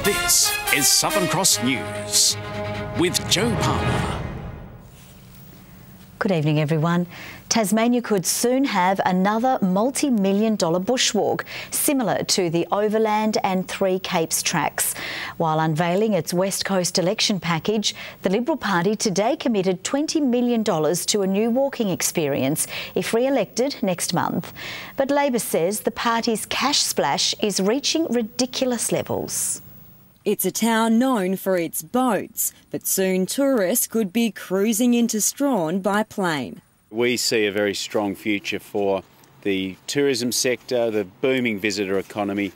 This is Southern Cross News with Joe Palmer. Good evening, everyone. Tasmania could soon have another multi-million-dollar bushwalk, similar to the Overland and Three Capes tracks. While unveiling its West Coast election package, the Liberal Party today committed $20 million to a new walking experience if re-elected next month. But Labor says the party's cash splash is reaching ridiculous levels. It's a town known for its boats, but soon tourists could be cruising into Strawn by plane. We see a very strong future for the tourism sector, the booming visitor economy,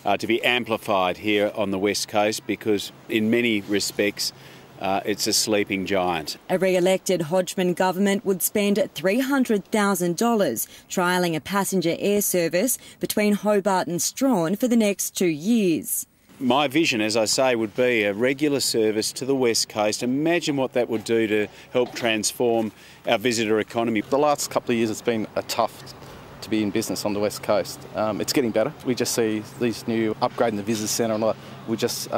to be amplified here on the West Coast because in many respects it's a sleeping giant. A re-elected Hodgman government would spend $300,000 trialling a passenger air service between Hobart and Strawn for the next 2 years. My vision, as I say, would be a regular service to the West Coast. Imagine what that would do to help transform our visitor economy. The last couple of years it's been tough to be in business on the West Coast. It's getting better. We just see these new upgrading the visitor centre and all that will just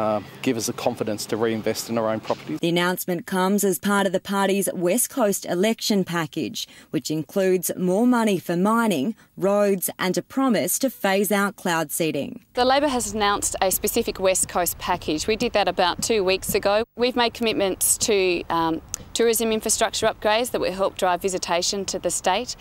give us the confidence to reinvest in our own property. The announcement comes as part of the party's West Coast election package, which includes more money for mining, roads and a promise to phase out cloud seeding. The Labor has announced a specific West Coast package. We did that about 2 weeks ago. We've made commitments to tourism infrastructure upgrades that will help drive visitation to the state.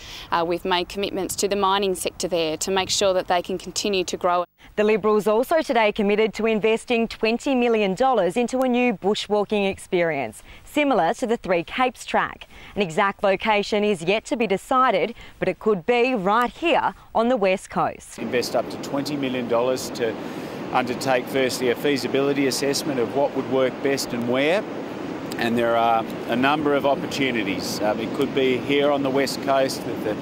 We've made commitments to the mining sector there to make sure that they can continue to grow. The Liberals also today committed to investing $20 million into a new bushwalking experience, similar to the Three Capes track. An exact location is yet to be decided, but it could be right here on the West Coast. Invest up to $20 million to undertake firstly a feasibility assessment of what would work best and where. And there are a number of opportunities. It could be here on the West Coast with the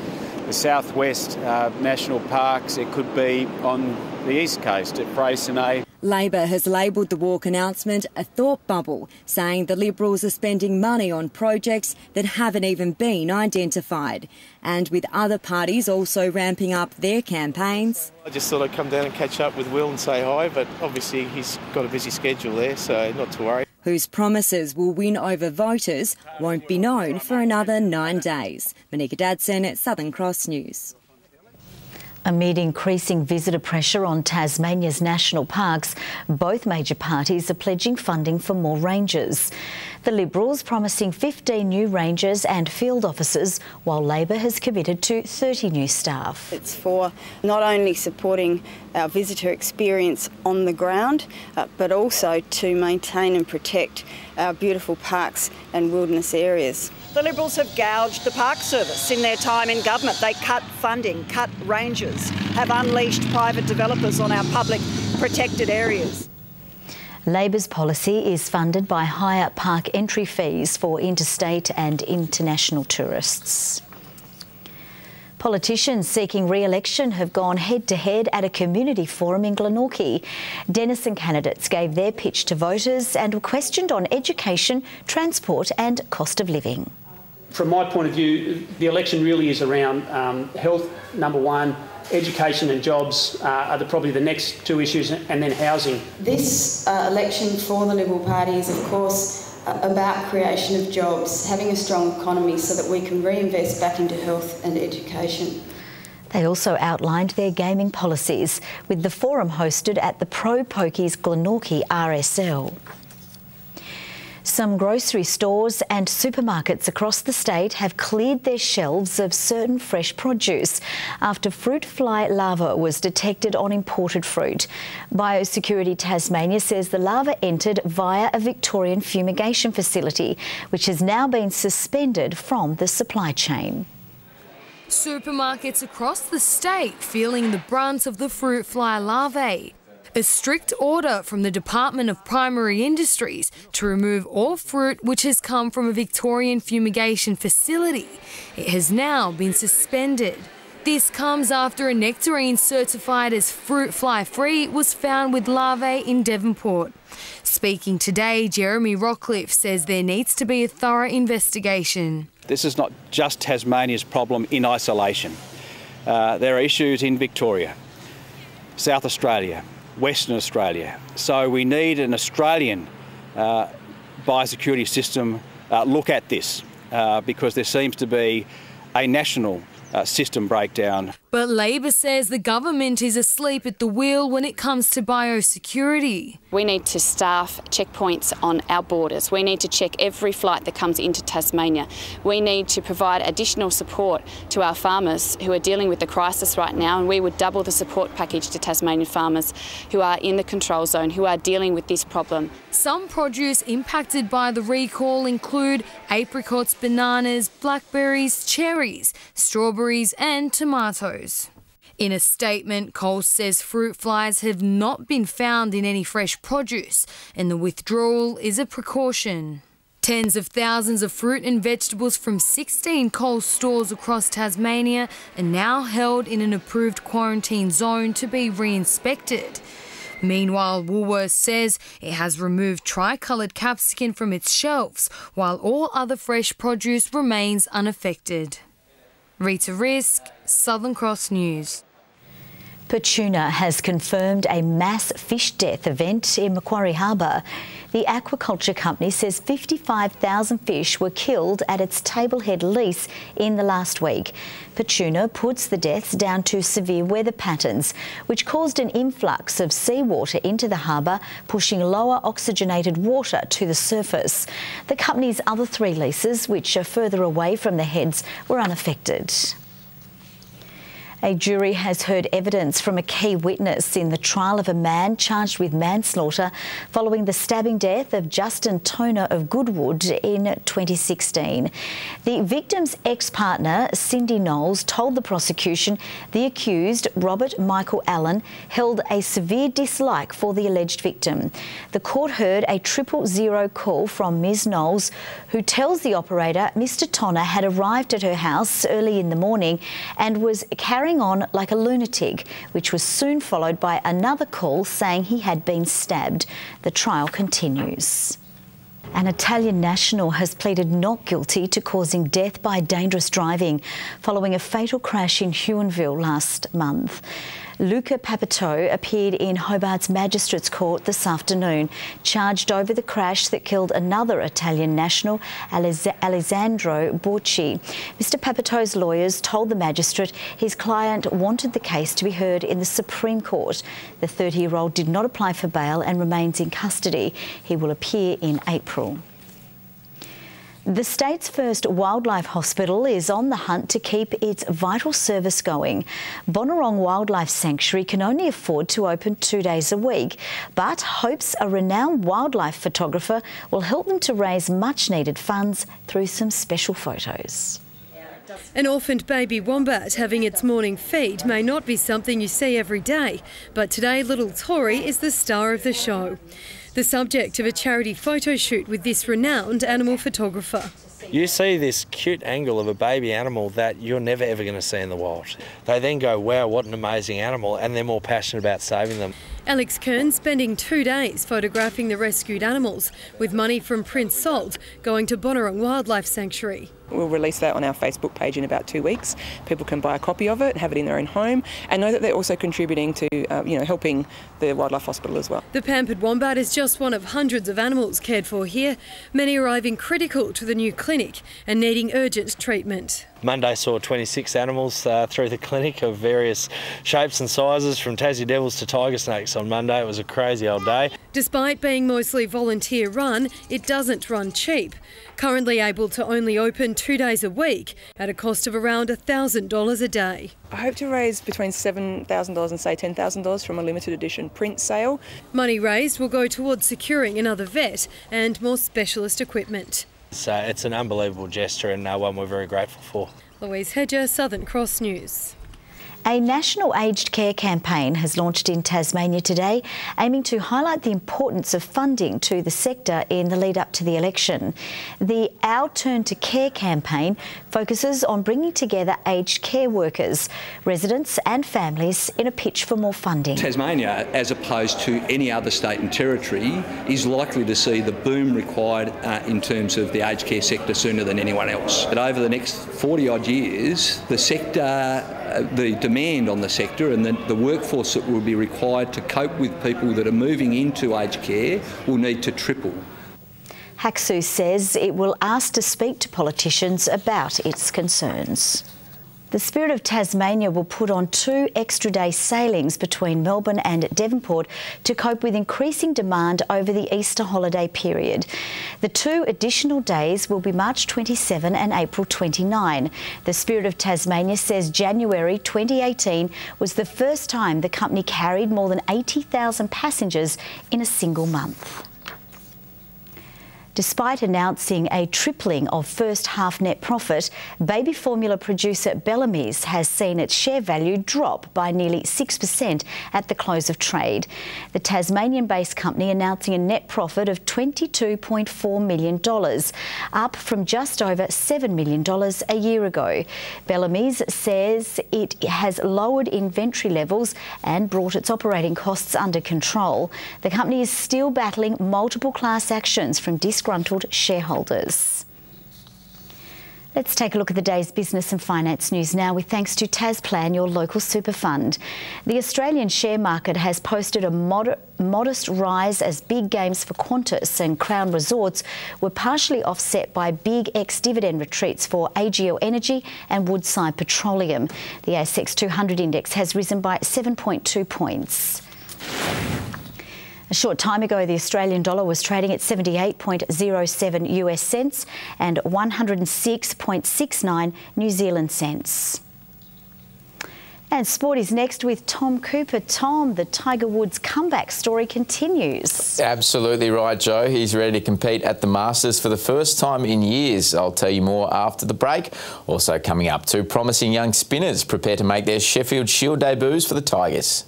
southwest national parks. It could be on the east coast at Freycinet. Labor has labelled the walk announcement a thought bubble, saying the Liberals are spending money on projects that haven't even been identified. And with other parties also ramping up their campaigns. I just thought I'd come down and catch up with Will and say hi, but obviously he's got a busy schedule there, so not to worry. Whose promises will win over voters won't be known for another 9 days. Monica Dadson at Southern Cross News. Amid increasing visitor pressure on Tasmania's national parks, both major parties are pledging funding for more rangers. The Liberals promising 15 new rangers and field officers, while Labor has committed to 30 new staff. It's for not only supporting our visitor experience on the ground, but also to maintain and protect our beautiful parks and wilderness areas. The Liberals have gouged the Park Service in their time in government. They cut funding, cut rangers, have unleashed private developers on our public protected areas. Labor's policy is funded by higher park entry fees for interstate and international tourists. Politicians seeking re-election have gone head-to-head at a community forum in Glenorchy. Denison candidates gave their pitch to voters and were questioned on education, transport and cost of living. From my point of view, the election really is around health, number one, education and jobs are probably the next two issues, and then housing. This election for the Liberal Party is, of course, about creation of jobs, having a strong economy so that we can reinvest back into health and education. They also outlined their gaming policies, with the forum hosted at the Pro Pokies Glenorchy RSL. Some grocery stores and supermarkets across the state have cleared their shelves of certain fresh produce after fruit fly larvae was detected on imported fruit. Biosecurity Tasmania says the larvae entered via a Victorian fumigation facility, which has now been suspended from the supply chain. Supermarkets across the state feeling the brunt of the fruit fly larvae. A strict order from the Department of Primary Industries to remove all fruit which has come from a Victorian fumigation facility. It has now been suspended. This comes after a nectarine certified as fruit fly free was found with larvae in Devonport. Speaking today, Jeremy Rockcliffe says there needs to be a thorough investigation. This is not just Tasmania's problem in isolation. There are issues in Victoria, South Australia, Western Australia. So we need an Australian biosecurity system look at this because there seems to be a national system breakdown. But Labor says the government is asleep at the wheel when it comes to biosecurity. We need to staff checkpoints on our borders. We need to check every flight that comes into Tasmania. We need to provide additional support to our farmers who are dealing with the crisis right now, and we would double the support package to Tasmanian farmers who are in the control zone, who are dealing with this problem. Some produce impacted by the recall include apricots, bananas, blackberries, cherries, strawberries and tomatoes. In a statement, Coles says fruit flies have not been found in any fresh produce and the withdrawal is a precaution. Tens of thousands of fruit and vegetables from 16 Coles stores across Tasmania are now held in an approved quarantine zone to be re-inspected. Meanwhile, Woolworths says it has removed tricoloured capsicum from its shelves, while all other fresh produce remains unaffected. Rita Risk, Southern Cross News. Tuna has confirmed a mass fish death event in Macquarie Harbour. The aquaculture company says 55,000 fish were killed at its Tablehead lease in the last week. Tuna puts the deaths down to severe weather patterns, which caused an influx of seawater into the harbour, pushing lower oxygenated water to the surface. The company's other 3 leases, which are further away from the heads, were unaffected. A jury has heard evidence from a key witness in the trial of a man charged with manslaughter following the stabbing death of Justin Tuna of Goodwood in 2016. The victim's ex-partner, Cindy Knowles, told the prosecution the accused, Robert Michael Allen, held a severe dislike for the alleged victim. The court heard a 000 call from Ms Knowles, who tells the operator Mr Tuna had arrived at her house early in the morning and was carrying on like a lunatic, which was soon followed by another call saying he had been stabbed. The trial continues. An Italian national has pleaded not guilty to causing death by dangerous driving following a fatal crash in Huonville last month. Luka Pepitone appeared in Hobart's Magistrates Court this afternoon, charged over the crash that killed another Italian national, Alessandro Borci. Mr Pepitone's lawyers told the magistrate his client wanted the case to be heard in the Supreme Court. The 30-year-old did not apply for bail and remains in custody. He will appear in April. The state's first wildlife hospital is on the hunt to keep its vital service going. Bonorong Wildlife Sanctuary can only afford to open 2 days a week, but hopes a renowned wildlife photographer will help them to raise much-needed funds through some special photos. An orphaned baby wombat having its morning feed may not be something you see every day, but today little Tori is the star of the show. The subject of a charity photo shoot with this renowned animal photographer. You see this cute angle of a baby animal that you're never ever going to see in the wild. They then go, wow, what an amazing animal, and they're more passionate about saving them. Alex Kern spending 2 days photographing the rescued animals, with money from Prince Salt going to Bonorong Wildlife Sanctuary. We'll release that on our Facebook page in about 2 weeks. People can buy a copy of it, have it in their own home, and know that they're also contributing to, helping the Wildlife Hospital as well. The pampered wombat is just one of hundreds of animals cared for here, many arriving critical to the new clinic and needing urgent treatment. Monday saw 26 animals through the clinic of various shapes and sizes, from Tassie devils to tiger snakes on Monday. It was a crazy old day. Despite being mostly volunteer run, it doesn't run cheap. Currently able to only open 2 days a week at a cost of around $1,000 a day. I hope to raise between $7,000 and say $10,000 from a limited edition print sale. Money raised will go towards securing another vet and more specialist equipment. So it's an unbelievable gesture and one we're very grateful for. Louise Hedger, Southern Cross News. A national aged care campaign has launched in Tasmania today, aiming to highlight the importance of funding to the sector in the lead up to the election. The Our Turn to Care campaign focuses on bringing together aged care workers, residents and families in a pitch for more funding. Tasmania, as opposed to any other state and territory, is likely to see the boom required in terms of the aged care sector sooner than anyone else. But over the next 40-odd years, the sector the demand on the sector and the workforce that will be required to cope with people that are moving into aged care will need to triple. HACSU says it will ask to speak to politicians about its concerns. The Spirit of Tasmania will put on 2 extra-day sailings between Melbourne and Devonport to cope with increasing demand over the Easter holiday period. The 2 additional days will be March 27 and April 29. The Spirit of Tasmania says January 2018 was the first time the company carried more than 80,000 passengers in a single month. Despite announcing a tripling of first half net profit, baby formula producer Bellamys has seen its share value drop by nearly 6% at the close of trade. The Tasmanian-based company announcing a net profit of $22.4 million, up from just over $7 million a year ago. Bellamys says it has lowered inventory levels and brought its operating costs under control. The company is still battling multiple class actions from disgruntled shareholders. Let's take a look at the day's business and finance news now with thanks to Tasplan, your local super fund. The Australian share market has posted a modest rise as big gains for Qantas and Crown Resorts were partially offset by big ex-dividend retreats for AGL Energy and Woodside Petroleum. The ASX 200 index has risen by 7.2 points. A short time ago, the Australian dollar was trading at 78.07 US cents and 106.69 New Zealand cents. And sport is next with Tom Cooper. Tom, the Tiger Woods comeback story continues. Absolutely right, Joe. He's ready to compete at the Masters for the first time in years. I'll tell you more after the break. Also coming up, 2 promising young spinners prepare to make their Sheffield Shield debuts for the Tigers.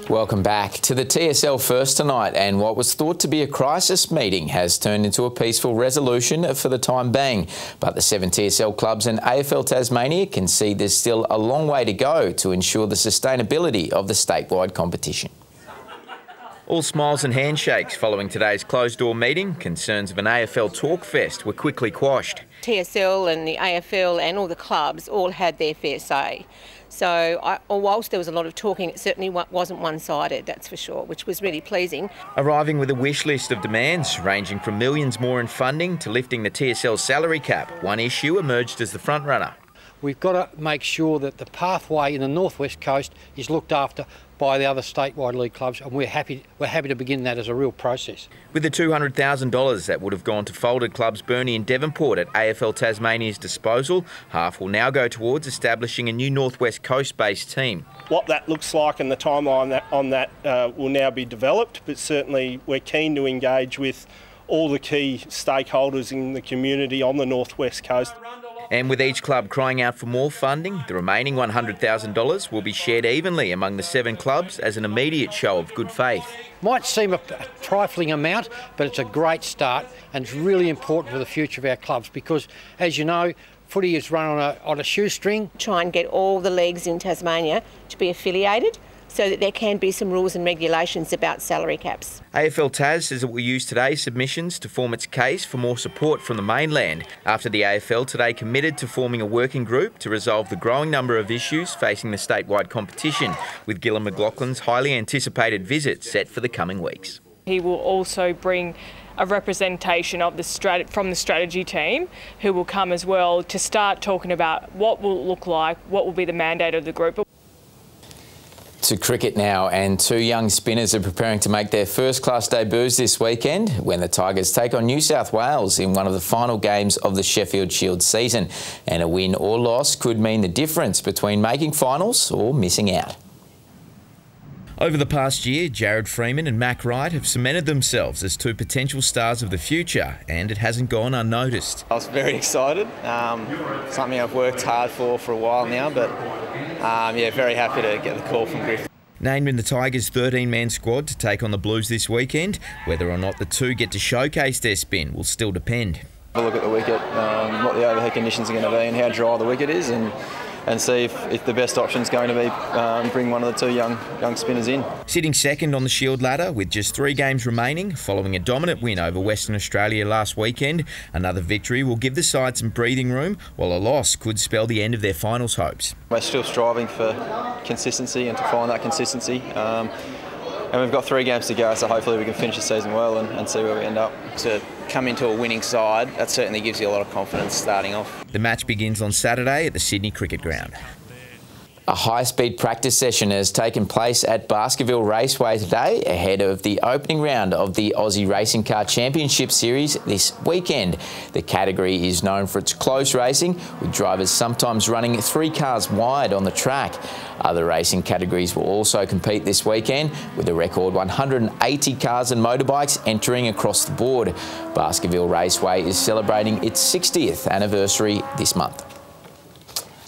Welcome back to the TSL First tonight, and what was thought to be a crisis meeting has turned into a peaceful resolution for the time being. But the 7 TSL clubs and AFL Tasmania can see there's still a long way to go to ensure the sustainability of the statewide competition. All smiles and handshakes following today's closed-door meeting. Concerns of an AFL talk fest were quickly quashed. TSL and the AFL and all the clubs all had their fair say. So whilst there was a lot of talking, it certainly wasn't one-sided, that's for sure, which was really pleasing. Arriving with a wish list of demands ranging from millions more in funding to lifting the TSL salary cap, one issue emerged as the front-runner. We've got to make sure that the pathway in the North West Coast is looked after by the other statewide league clubs, and we're happy to begin that as a real process. With the $200,000 that would have gone to folded clubs Burnie and Devonport at AFL Tasmania's disposal, half will now go towards establishing a new North West Coast-based team. What that looks like and the timeline on that will now be developed, but certainly we're keen to engage with all the key stakeholders in the community on the North West Coast. And with each club crying out for more funding, the remaining $100,000 will be shared evenly among the 7 clubs as an immediate show of good faith. Might seem a trifling amount, but it's a great start, and it's really important for the future of our clubs because, as you know, footy is run on a shoestring. Try and get all the leagues in Tasmania to be affiliated so that there can be some rules and regulations about salary caps. AFL Tas says it will use today's submissions to form its case for more support from the mainland, after the AFL today committed to forming a working group to resolve the growing number of issues facing the statewide competition, with Gillon McLaughlin's highly anticipated visit set for the coming weeks. He will also bring a representation of from the strategy team, who will come as well to start talking about what will it look like, what will be the mandate of the group. To cricket now, and 2 young spinners are preparing to make their first-class debuts this weekend when the Tigers take on New South Wales in one of the final games of the Sheffield Shield season. And a win or loss could mean the difference between making finals or missing out. Over the past year, Jared Freeman and Mac Wright have cemented themselves as 2 potential stars of the future, and it hasn't gone unnoticed. I was very excited, something I've worked hard for a while now, but yeah, very happy to get the call from Griff. Named in the Tigers' 13-man squad to take on the Blues this weekend, whether or not the 2 get to showcase their spin will still depend. Have a look at the wicket, what the overhead conditions are going to be and how dry the wicket is, and and see if the best option is going to be bring one of the two young spinners in. Sitting second on the Shield ladder with just 3 games remaining, following a dominant win over Western Australia last weekend, another victory will give the side some breathing room, while a loss could spell the end of their finals hopes. We're still striving for consistency and to find that consistency. And we've got 3 games to go, so hopefully we can finish the season well and see where we end up. To come into a winning side, that certainly gives you a lot of confidence starting off. The match begins on Saturday at the Sydney Cricket Ground. A high-speed practice session has taken place at Baskerville Raceway today ahead of the opening round of the Aussie Racing Car Championship Series this weekend. The category is known for its close racing, with drivers sometimes running 3 cars wide on the track. Other racing categories will also compete this weekend, with a record 180 cars and motorbikes entering across the board. Baskerville Raceway is celebrating its 60th anniversary this month.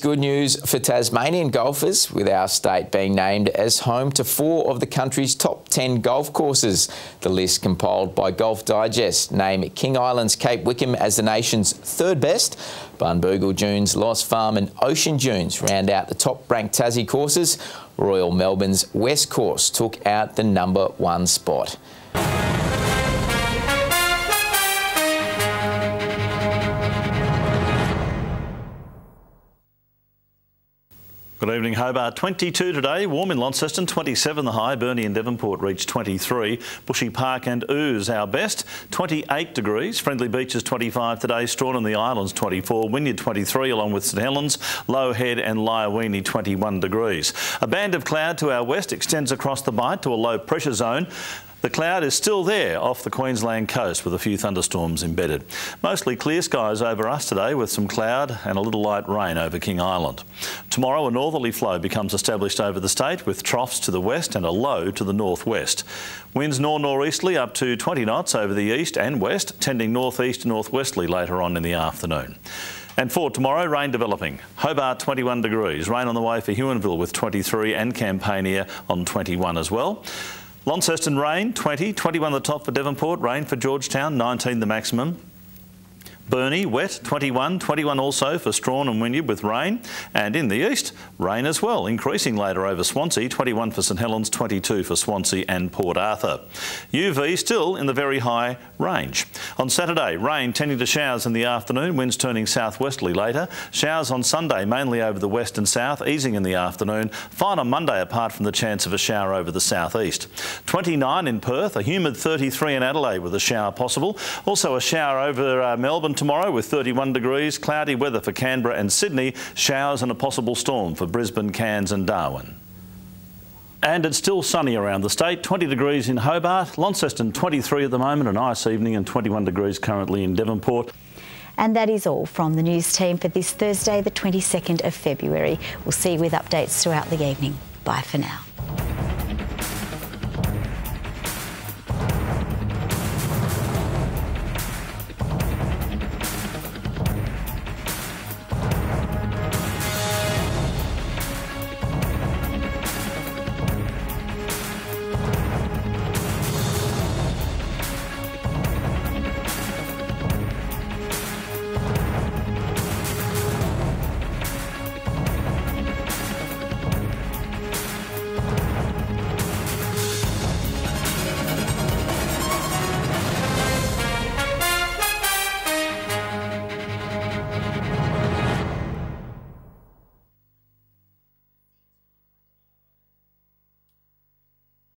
Good news for Tasmanian golfers, with our state being named as home to 4 of the country's top 10 golf courses. The list compiled by Golf Digest name King Island's Cape Wickham as the nation's 3rd best. Bunboogle Dunes, Lost Farm and Ocean Dunes round out the top-ranked Tassie courses. Royal Melbourne's West Course took out the #1 spot. Good evening, Hobart. 22 today, warm in Launceston, 27 the high. Burnie and Devonport reached 23. Bushy Park and Ooze our best, 28 degrees. Friendly Beaches 25 today. Strawn and the Islands 24. Wynyard 23 along with St Helens. Low Head and Lyowini 21 degrees. A band of cloud to our west extends across the Bight to a low pressure zone. The cloud is still there off the Queensland coast with a few thunderstorms embedded. Mostly clear skies over us today with some cloud and a little light rain over King Island. Tomorrow a northerly flow becomes established over the state with troughs to the west and a low to the northwest. Winds north-northeasterly up to 20 knots over the east and west, tending northeast to northwesterly later on in the afternoon. And for tomorrow, rain developing. Hobart 21 degrees. Rain on the way for Huonville with 23 and Campania on 21 as well. Launceston rain 20, 21 the top for Devonport, rain for Georgetown 19 the maximum. Burnie wet 21, 21 also for Strawn and Wynyard with rain, and in the east rain as well, increasing later over Swansea, 21 for St Helens, 22 for Swansea and Port Arthur. UV still in the very high range. On Saturday, rain tending to showers in the afternoon, winds turning southwesterly later. Showers on Sunday mainly over the west and south, easing in the afternoon. Fine on Monday apart from the chance of a shower over the southeast. 29 in Perth, a humid 33 in Adelaide with a shower possible. Also a shower over Melbourne tomorrow with 31 degrees. Cloudy weather for Canberra and Sydney. Showers and a possible storm for Brisbane, Cairns and Darwin. And it's still sunny around the state. 20 degrees in Hobart. Launceston 23 at the moment, a nice evening, and 21 degrees currently in Devonport. And that is all from the news team for this Thursday, the 22nd of February. We'll see you with updates throughout the evening. Bye for now.